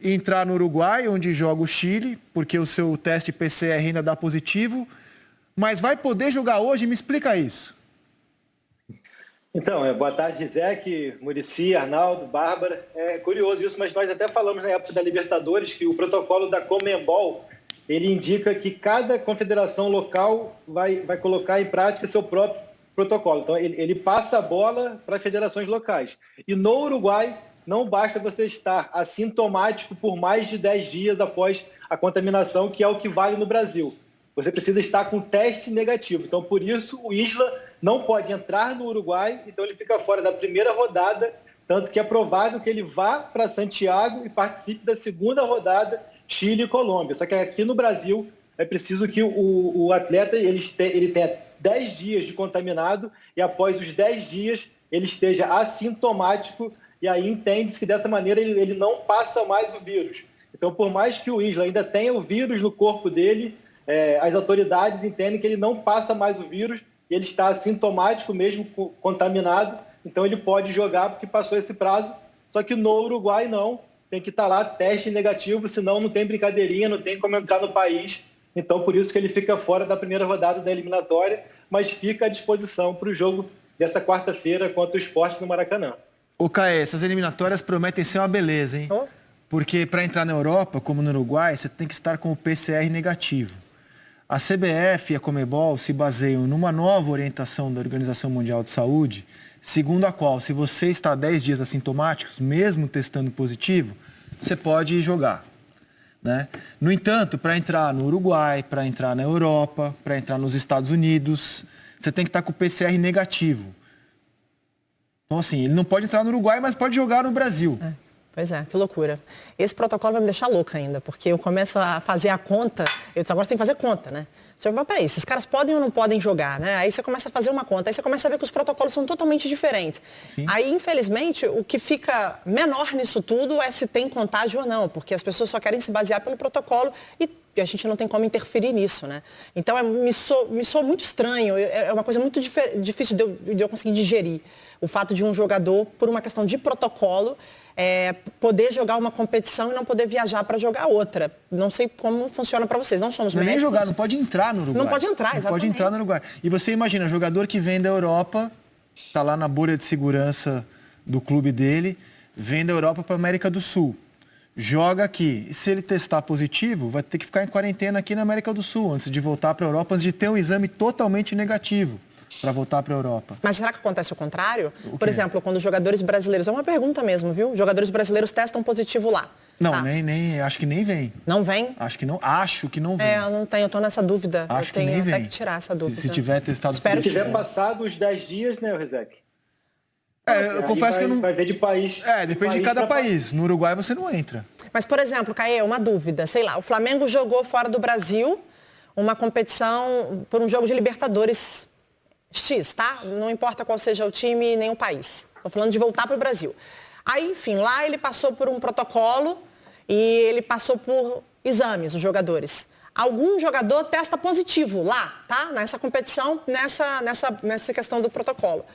entrar no Uruguai, onde joga o Chile, porque o seu teste PCR ainda dá positivo, mas vai poder jogar hoje? Me explica isso. Então, boa tarde, Rizek, Muricy, Arnaldo, Bárbara. É curioso isso, mas nós até falamos na época da Libertadores que o protocolo da Conmebol, ele indica que cada confederação local vai colocar em prática seu próprio protocolo. Então, ele passa a bola para as federações locais. E no Uruguai, não basta você estar assintomático por mais de 10 dias após a contaminação, que é o que vale no Brasil. Você precisa estar com teste negativo. Então, por isso, o Isla não pode entrar no Uruguai, então ele fica fora da primeira rodada, tanto que é provável que ele vá para Santiago e participe da segunda rodada, Chile e Colômbia. Só que aqui no Brasil é preciso que o atleta ele tenha 10 dias de contaminado e após os 10 dias ele esteja assintomático e aí entende-se que dessa maneira ele não passa mais o vírus. Então, por mais que o Isla ainda tenha o vírus no corpo dele, as autoridades entendem que ele não passa mais o vírus, ele está assintomático mesmo, contaminado, então ele pode jogar porque passou esse prazo, só que no Uruguai não, tem que estar lá teste negativo, senão não tem brincadeirinha, não tem como entrar no país, então por isso que ele fica fora da primeira rodada da eliminatória, mas fica à disposição para o jogo dessa quarta-feira contra o Sport no Maracanã. Ô, Caê, essas eliminatórias prometem ser uma beleza, hein? Oh. Porque para entrar na Europa, como no Uruguai, você tem que estar com o PCR negativo. A CBF e a Conmebol se baseiam numa nova orientação da Organização Mundial de Saúde, segundo a qual, se você está 10 dias assintomáticos, mesmo testando positivo, você pode jogar, né? No entanto, para entrar no Uruguai, para entrar na Europa, para entrar nos Estados Unidos, você tem que estar com o PCR negativo. Então, assim, ele não pode entrar no Uruguai, mas pode jogar no Brasil. Pois é, que loucura. Esse protocolo vai me deixar louca ainda, porque eu começo a fazer a conta, agora você tem que fazer conta, né? Mas peraí, esses caras podem ou não podem jogar, né? Aí você começa a fazer uma conta, aí você começa a ver que os protocolos são totalmente diferentes. Sim. Aí, infelizmente, o que fica menor nisso tudo é se tem contágio ou não, porque as pessoas só querem se basear pelo protocolo e a gente não tem como interferir nisso, né? Então, me soa muito estranho, é uma coisa muito difícil de eu conseguir digerir. O fato de um jogador, por uma questão de protocolo, poder jogar uma competição e não poder viajar para jogar outra. Não sei como funciona para vocês, não somos médicos. Nem jogar, não pode entrar no Uruguai. Não pode entrar, exatamente. Não pode entrar no Uruguai. E você imagina, jogador que vem da Europa, está lá na bolha de segurança do clube dele, vem da Europa para a América do Sul, joga aqui. E se ele testar positivo, vai ter que ficar em quarentena aqui na América do Sul, antes de voltar para a Europa, antes de ter um exame totalmente negativo para voltar para a Europa. Mas será que acontece o contrário? Por exemplo, quando os jogadores brasileiros... É uma pergunta mesmo, viu? Jogadores brasileiros testam positivo lá. Não, tá. acho que nem vem. Não vem? Acho que não vem. Eu não tenho, eu tô nessa dúvida. Acho eu tenho que nem até vem. que tirar essa dúvida. Se tiver testado Espero positivo. Se tiver passado os 10 dias, né, Rizek? Eu confesso que eu não... Vai ver de país. Depende de cada país. No Uruguai você não entra. Mas, por exemplo, Caê, uma dúvida. Sei lá, o Flamengo jogou fora do Brasil uma competição por um jogo de Libertadores X, tá? Não importa qual seja o time nem o país. Estou falando de voltar para o Brasil. Aí, enfim, lá ele passou por um protocolo e ele passou por exames, os jogadores. Algum jogador testa positivo lá, tá? Nessa competição, nessa questão do protocolo.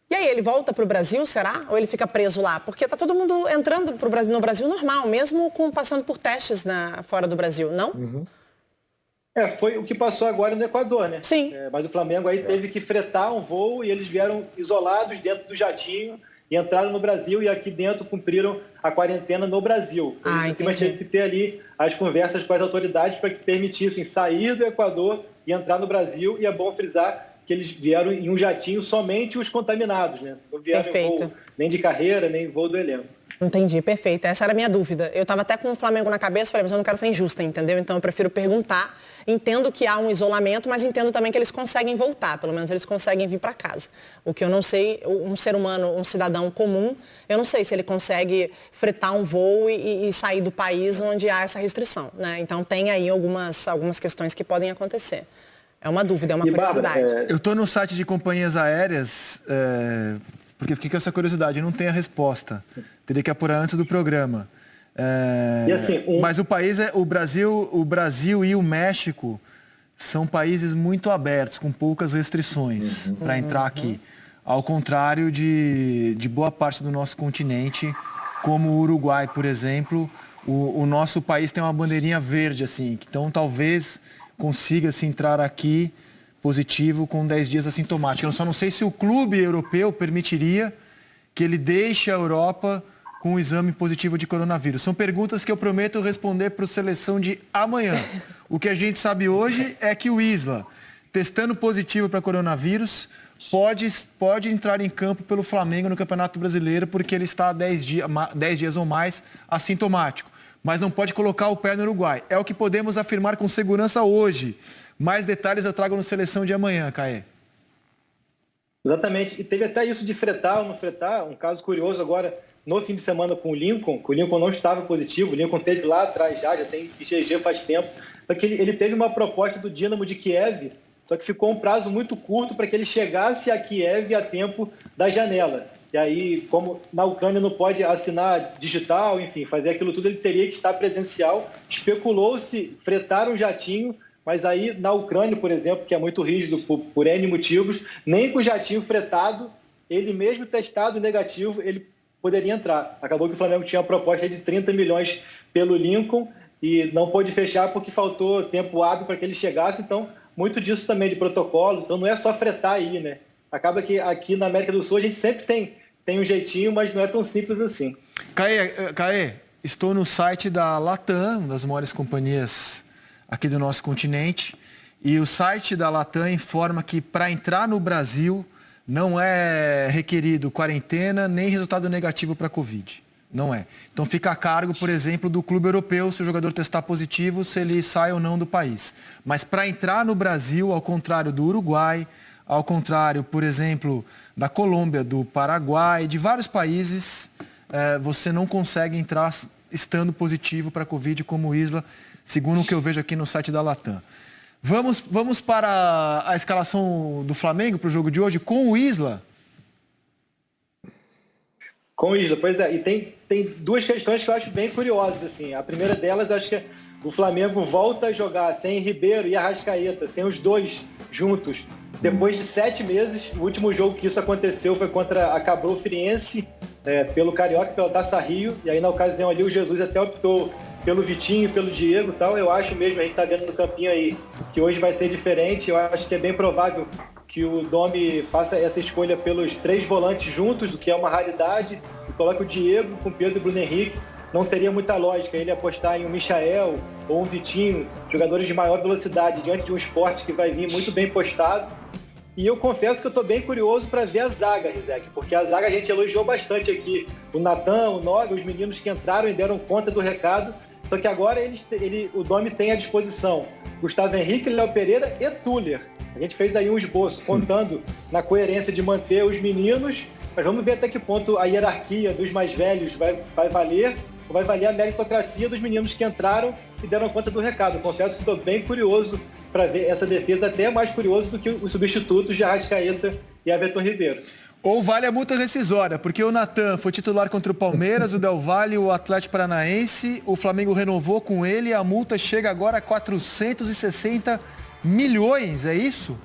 E aí, ele volta para o Brasil, será? Ou ele fica preso lá? Porque tá todo mundo entrando no Brasil normal, mesmo passando por testes fora do Brasil, não? Uhum. Foi o que passou agora no Equador, né? Sim. Mas o Flamengo aí teve que fretar um voo e eles vieram isolados dentro do jatinho e entraram no Brasil e aqui dentro cumpriram a quarentena no Brasil. Mas teve que ter ali as conversas com as autoridades para que permitissem sair do Equador e entrar no Brasil. E é bom frisar que eles vieram em um jatinho somente os contaminados, né? Não vieram em voo nem de carreira, nem voo do elenco. Entendi, perfeito. Essa era a minha dúvida. Eu estava até com o Flamengo na cabeça, falei, mas eu não quero ser injusta, entendeu? Então eu prefiro perguntar. Entendo que há um isolamento, mas entendo também que eles conseguem voltar, pelo menos eles conseguem vir para casa. O que eu não sei, um ser humano, um cidadão comum, eu não sei se ele consegue fretar um voo e sair do país onde há essa restrição, né? Então tem aí algumas questões que podem acontecer. É uma dúvida, é uma curiosidade. Bárbara, eu estou no site de companhias aéreas, porque fiquei com essa curiosidade, eu não tenho a resposta. Teria que apurar antes do programa. E assim, Mas o Brasil e o México são países muito abertos, com poucas restrições para entrar aqui. Ao contrário de boa parte do nosso continente, como o Uruguai, por exemplo, o nosso país tem uma bandeirinha verde, assim, então talvez consiga se entrar aqui positivo com 10 dias assintomático. Eu só não sei se o clube europeu permitiria que ele deixe a Europa com o exame positivo de coronavírus. São perguntas que eu prometo responder para a seleção de amanhã. O que a gente sabe hoje é que o Isla, testando positivo para coronavírus, pode entrar em campo pelo Flamengo no Campeonato Brasileiro porque ele está há 10 dias ou mais assintomático. Mas não pode colocar o pé no Uruguai. É o que podemos afirmar com segurança hoje. Mais detalhes eu trago no Seleção de amanhã, Caê. Exatamente. E teve até isso de fretar ou não fretar, um caso curioso agora no fim de semana com o Lincoln, que o Lincoln não estava positivo, o Lincoln teve lá atrás já tem IgG faz tempo, só que ele teve uma proposta do Dínamo de Kiev, só que ficou um prazo muito curto para que ele chegasse a Kiev a tempo da janela. E aí, como na Ucrânia não pode assinar digital, enfim, fazer aquilo tudo, ele teria que estar presencial. Especulou-se fretar um jatinho, mas aí na Ucrânia, por exemplo, que é muito rígido por N motivos, nem com o jatinho fretado, ele mesmo testado negativo, ele poderia entrar. Acabou que o Flamengo tinha uma proposta de 30 milhões pelo Lincoln e não pôde fechar porque faltou tempo hábil para que ele chegasse, então muito disso também de protocolo, então não é só fretar aí, né? Acaba que aqui na América do Sul a gente sempre tem um jeitinho, mas não é tão simples assim. Caê, estou no site da Latam, uma das maiores companhias aqui do nosso continente, e o site da Latam informa que para entrar no Brasil não é requerido quarentena nem resultado negativo para Covid. Não é. Então fica a cargo, por exemplo, do clube europeu, se o jogador testar positivo, se ele sai ou não do país. Mas para entrar no Brasil, ao contrário do Uruguai, ao contrário, por exemplo, da Colômbia, do Paraguai, de vários países, você não consegue entrar estando positivo para a Covid como o Isla, segundo o que eu vejo aqui no site da Latam. Vamos para a escalação do Flamengo para o jogo de hoje com o Isla? Com o Isla, pois é. E tem duas questões que eu acho bem curiosas, assim. A primeira delas, eu acho que o Flamengo volta a jogar sem Ribeiro e Arrascaeta, sem os dois juntos. Depois de 7 meses, o último jogo que isso aconteceu foi contra a Cabral Friense, pelo Carioca, pela Taça Rio. E aí, na ocasião ali, o Jesus até optou pelo Vitinho, pelo Diego e tal. Eu acho mesmo, a gente tá vendo no campinho aí, que hoje vai ser diferente. Eu acho que é bem provável que o Domi faça essa escolha pelos 3 volantes juntos, o que é uma raridade, e coloque o Diego com Pedro e Bruno Henrique. Não teria muita lógica ele apostar em um Michael ou um Vitinho, jogadores de maior velocidade, diante de um Sport que vai vir muito bem postado. E eu confesso que eu estou bem curioso para ver a zaga, Rizek, porque a zaga a gente elogiou bastante aqui. O Natan, o Noga, os meninos que entraram e deram conta do recado. Só que agora o Domi tem à disposição Gustavo Henrique, Léo Pereira e Tuller. A gente fez aí um esboço contando na coerência de manter os meninos, mas vamos ver até que ponto a hierarquia dos mais velhos vai valer, ou vai valer a meritocracia dos meninos que entraram e deram conta do recado. Confesso que estou bem curioso para ver essa defesa, até mais curioso do que os substitutos de Arrascaeta e Everton Ribeiro. Ou vale a multa rescisória, porque o Natan foi titular contra o Palmeiras, o Del Valle, o Atlético Paranaense, o Flamengo renovou com ele e a multa chega agora a 460 milhões, é isso?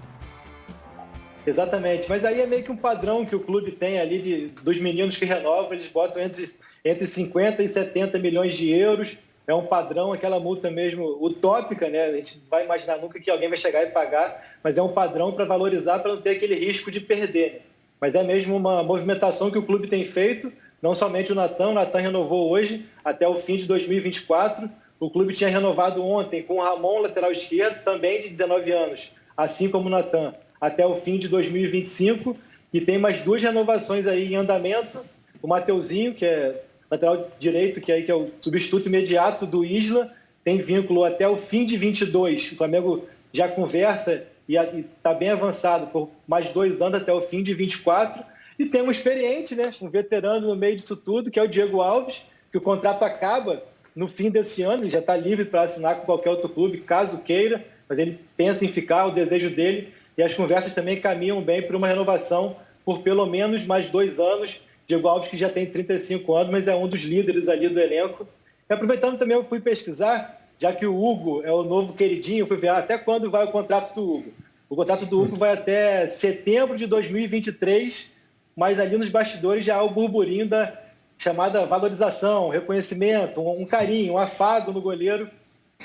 Exatamente, mas aí é meio que um padrão que o clube tem ali dos meninos que renovam, eles botam entre 50 e 70 milhões de euros, é um padrão, aquela multa mesmo utópica, né? A gente não vai imaginar nunca que alguém vai chegar e pagar, mas é um padrão para valorizar, para não ter aquele risco de perder, né? Mas é mesmo uma movimentação que o clube tem feito, não somente o Natan renovou hoje até o fim de 2024, o clube tinha renovado ontem com o Ramon, lateral esquerdo, também de 19 anos, assim como o Natan, até o fim de 2025, e tem mais 2 renovações aí em andamento, o Mateuzinho, que é lateral direito, que é o substituto imediato do Isla, tem vínculo até o fim de 22, o Flamengo já conversa e está bem avançado por mais 2 anos até o fim de 24, e tem um experiente, né, um veterano no meio disso tudo, que é o Diego Alves, que o contrato acaba no fim desse ano, ele já está livre para assinar com qualquer outro clube, caso queira, mas ele pensa em ficar, o desejo dele, e as conversas também caminham bem para uma renovação por pelo menos mais 2 anos. Diego Alves, que já tem 35 anos, mas é um dos líderes ali do elenco. E aproveitando também, eu fui pesquisar, já que o Hugo é o novo queridinho, eu fui ver até quando vai o contrato do Hugo. O contrato do Hugo vai até setembro de 2023, mas ali nos bastidores já há o burburinho chamada valorização, reconhecimento, um carinho, um afago no goleiro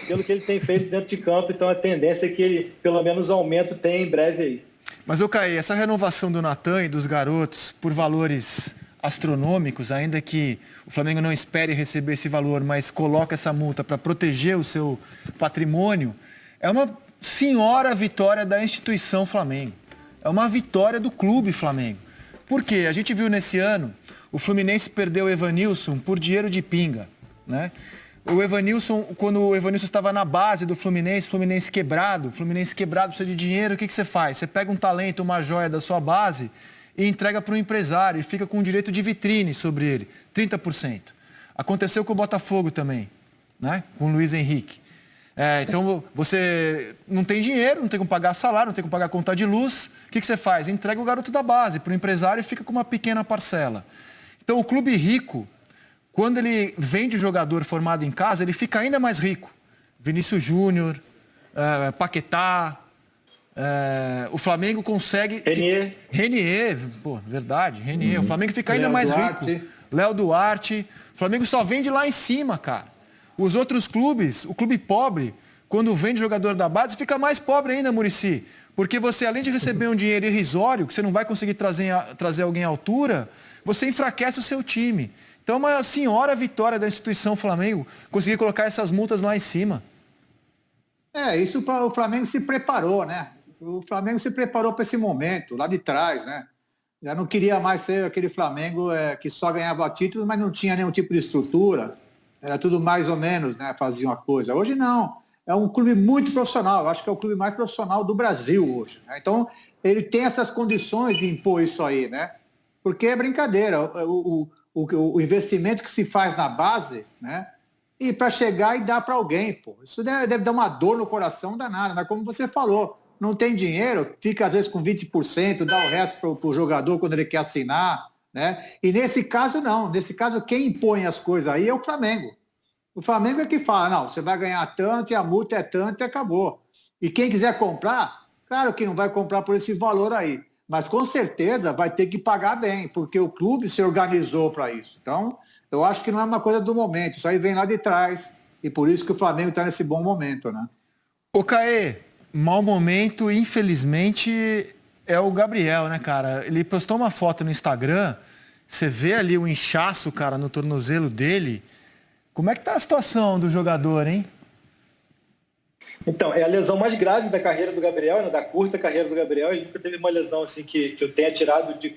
pelo que ele tem feito dentro de campo. Então a tendência é que ele, pelo menos, aumento tem em breve aí. Mas, Caê, essa renovação do Natan e dos garotos por valores astronômicos, ainda que o Flamengo não espere receber esse valor, mas coloca essa multa para proteger o seu patrimônio, é uma senhora vitória da instituição Flamengo. É uma vitória do clube Flamengo. Por quê? A gente viu nesse ano, o Fluminense perdeu o Evanilson por dinheiro de pinga, né? O Evanilson, quando o Evanilson estava na base do Fluminense quebrado precisa de dinheiro, o que você faz? Você pega um talento, uma joia da sua base e entrega para um empresário e fica com direito de vitrine sobre ele, 30%. Aconteceu com o Botafogo também, né? Com o Luiz Henrique. Então, você não tem dinheiro, não tem como pagar salário, não tem como pagar conta de luz. O que você faz? Entrega o garoto da base para o empresário e fica com uma pequena parcela. Então, o clube rico, quando ele vende o jogador formado em casa, ele fica ainda mais rico. Vinícius Júnior, Paquetá, o Flamengo consegue... Renier, pô, verdade, Renier. O Flamengo fica ainda mais rico. Léo Duarte. O Flamengo só vende lá em cima, cara. Os outros clubes, o clube pobre, quando vende jogador da base, fica mais pobre ainda, Muricy. Porque você, além de receber um dinheiro irrisório, que você não vai conseguir trazer alguém à altura, você enfraquece o seu time. Então, é uma senhora vitória da instituição Flamengo conseguir colocar essas multas lá em cima. Isso o Flamengo se preparou, né? O Flamengo se preparou para esse momento, lá de trás, né? Já não queria mais ser aquele Flamengo que só ganhava títulos, mas não tinha nenhum tipo de estrutura. Era tudo mais ou menos, né? Fazia uma coisa. Hoje não. É um clube muito profissional. Eu acho que é o clube mais profissional do Brasil hoje, né? Então, ele tem essas condições de impor isso aí, né? Porque é brincadeira. O investimento que se faz na base, né? E para chegar e dar para alguém, pô. Isso deve dar uma dor no coração danada. Mas como você falou, não tem dinheiro, fica às vezes com 20%, dá o resto para o jogador quando ele quer assinar, né? E nesse caso, não. Nesse caso, quem impõe as coisas aí é o Flamengo. O Flamengo é que fala, não, você vai ganhar tanto e a multa é tanto e acabou. E quem quiser comprar, claro que não vai comprar por esse valor aí. Mas com certeza vai ter que pagar bem, porque o clube se organizou para isso. Então, eu acho que não é uma coisa do momento. Isso aí vem lá de trás. E por isso que o Flamengo está nesse bom momento, né? Caê, mau momento, infelizmente... é o Gabriel, né, cara? Ele postou uma foto no Instagram, você vê ali o inchaço, cara, no tornozelo dele. Como é que tá a situação do jogador, hein? Então, é a lesão mais grave da carreira do Gabriel, né, da curta carreira do Gabriel. Ele nunca teve uma lesão assim que eu tenha tirado de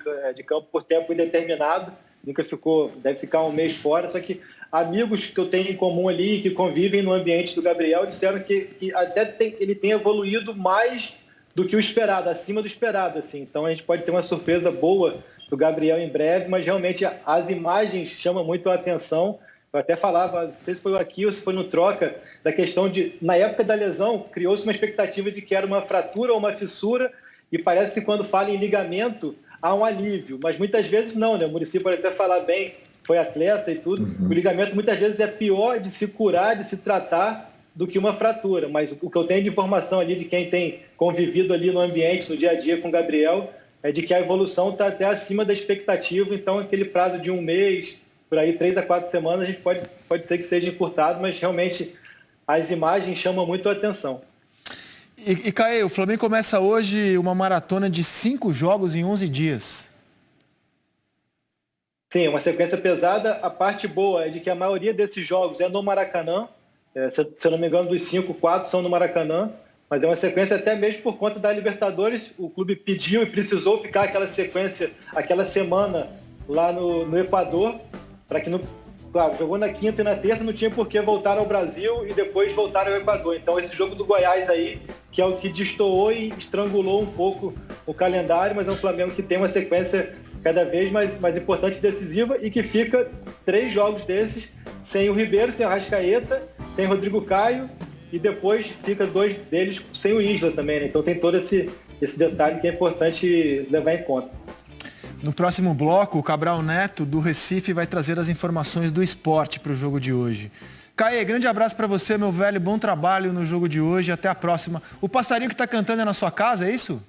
campo por tempo indeterminado. Nunca ficou, deve ficar um mês fora. Só que amigos que eu tenho em comum ali, que convivem no ambiente do Gabriel, disseram que até ele tem evoluído mais do que o esperado, acima do esperado, assim. Então a gente pode ter uma surpresa boa do Gabriel em breve, mas realmente as imagens chamam muito a atenção. Eu até falava, não sei se foi aqui ou se foi no Troca, da questão de, na época da lesão, criou-se uma expectativa de que era uma fratura ou uma fissura, e parece que quando fala em ligamento, há um alívio, mas muitas vezes não, né? O Muricy pode até falar bem, foi atleta e tudo, o ligamento muitas vezes é pior de se curar, de se tratar, do que uma fratura, mas o que eu tenho de informação ali de quem tem convivido ali no ambiente, no dia a dia com o Gabriel, é de que a evolução está até acima da expectativa, então aquele prazo de um mês, por aí 3 a 4 semanas, a gente pode ser que seja encurtado, mas realmente as imagens chamam muito a atenção. E Caê, o Flamengo começa hoje uma maratona de 5 jogos em 11 dias. Sim, uma sequência pesada. A parte boa é de que a maioria desses jogos é no Maracanã. Se eu não me engano, dos 5, 4 são no Maracanã, mas é uma sequência até mesmo por conta da Libertadores. O clube pediu e precisou ficar aquela sequência, aquela semana lá no Equador, para que, claro, jogou na quinta e na terça, não tinha por que voltar ao Brasil e depois voltar ao Equador. Então esse jogo do Goiás aí, que é o que destoou e estrangulou um pouco o calendário, mas é um Flamengo que tem uma sequência cada vez mais importante e decisiva e que fica 3 jogos desses sem o Ribeiro, sem o Arrascaeta, sem o Rodrigo Caio e depois fica 2 deles sem o Isla também, né? Então tem todo esse detalhe que é importante levar em conta. No próximo bloco, o Cabral Neto, do Recife, vai trazer as informações do esporte para o jogo de hoje. Caê, grande abraço para você, meu velho. Bom trabalho no jogo de hoje. Até a próxima. O passarinho que está cantando é na sua casa, é isso?